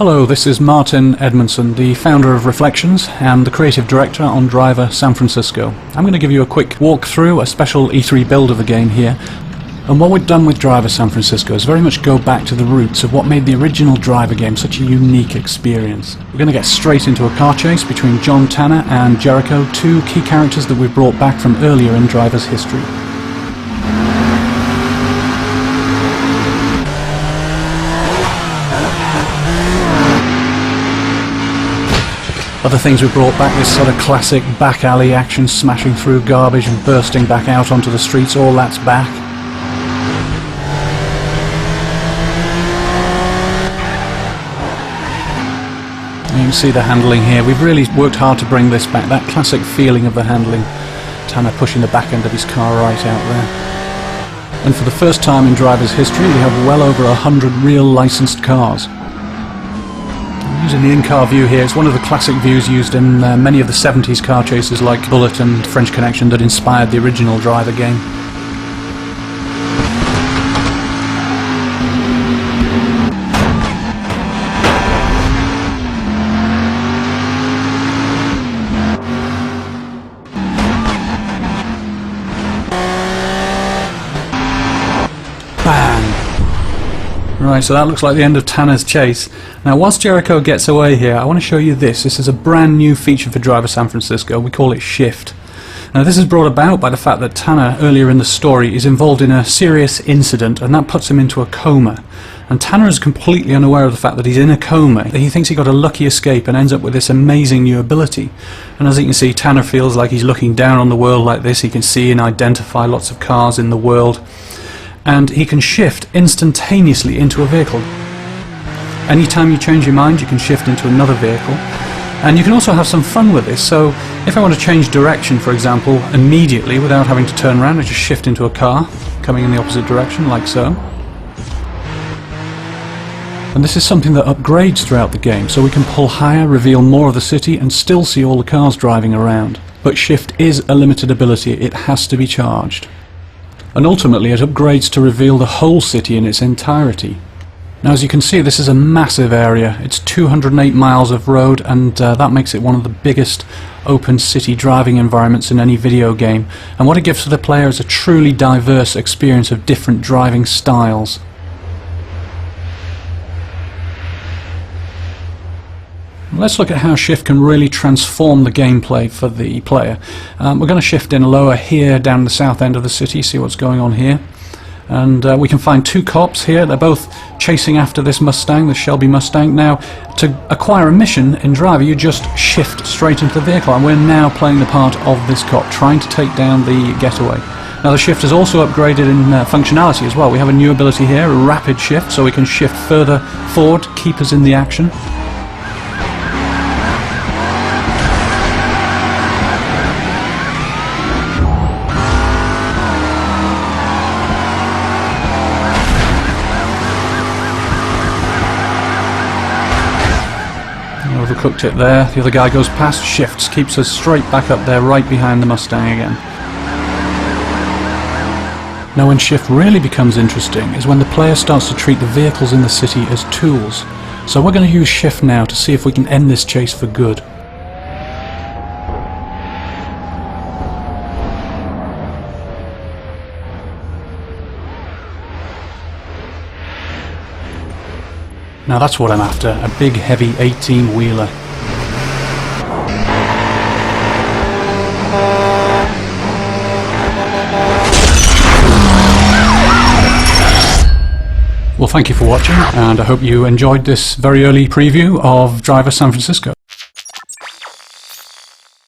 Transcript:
Hello, this is Martin Edmondson, the founder of Reflections and the creative director on Driver San Francisco. I'm going to give you a quick walkthrough, a special E3 build of the game here. And what we've done with Driver San Francisco is very much go back to the roots of what made the original Driver game such a unique experience. We're going to get straight into a car chase between John Tanner and Jericho, two key characters that we've brought back from earlier in Driver's history. Other things we brought back, this sort of classic back alley action, smashing through garbage and bursting back out onto the streets, all that's back. You can see the handling here. We've really worked hard to bring this back, that classic feeling of the handling. Tanner pushing the back end of his car right out there. And for the first time in Driver's history, we have well over 100 real licensed cars. Using the in-car view here, it's one of the classic views used in many of the 70s car chases like Bullet and French Connection that inspired the original Driver game. Bang! Right, so that looks like the end of Tanner's chase. Now, whilst Jericho gets away here, I want to show you this. This is a brand new feature for Driver San Francisco. We call it Shift. Now, this is brought about by the fact that Tanner, earlier in the story, is involved in a serious incident, and that puts him into a coma. And Tanner is completely unaware of the fact that he's in a coma. He thinks he got a lucky escape and ends up with this amazing new ability. And as you can see, Tanner feels like he's looking down on the world like this. He can see and identify lots of cars in the world. And he can shift instantaneously into a vehicle. Anytime you change your mind, you can shift into another vehicle. And you can also have some fun with this. So if I want to change direction, for example, immediately without having to turn around, I just shift into a car coming in the opposite direction, like so. And this is something that upgrades throughout the game, so we can pull higher, reveal more of the city, and still see all the cars driving around. But Shift is a limited ability. It has to be charged. And ultimately it upgrades to reveal the whole city in its entirety. Now, as you can see, this is a massive area. It's 208 miles of road, and that makes it one of the biggest open city driving environments in any video game. And what it gives to the player is a truly diverse experience of different driving styles. Let's look at how Shift can really transform the gameplay for the player. We're going to shift in lower here down the south end of the city, see what's going on here. And we can find two cops here. They're both chasing after this Mustang, the Shelby Mustang. Now, to acquire a mission in Driver, you just shift straight into the vehicle, and we're now playing the part of this cop, trying to take down the getaway. Now, the shift is also upgraded in functionality as well. We have a new ability here, a rapid shift, so we can shift further forward, keep us in the action. Overcooked it there. The other guy goes past, shifts, keeps us straight back up there, right behind the Mustang again. Now, when Shift really becomes interesting is when the player starts to treat the vehicles in the city as tools. So we're going to use Shift now to see if we can end this chase for good. Now that's what I'm after, a big heavy 18-wheeler. Well, thank you for watching, and I hope you enjoyed this very early preview of Driver San Francisco.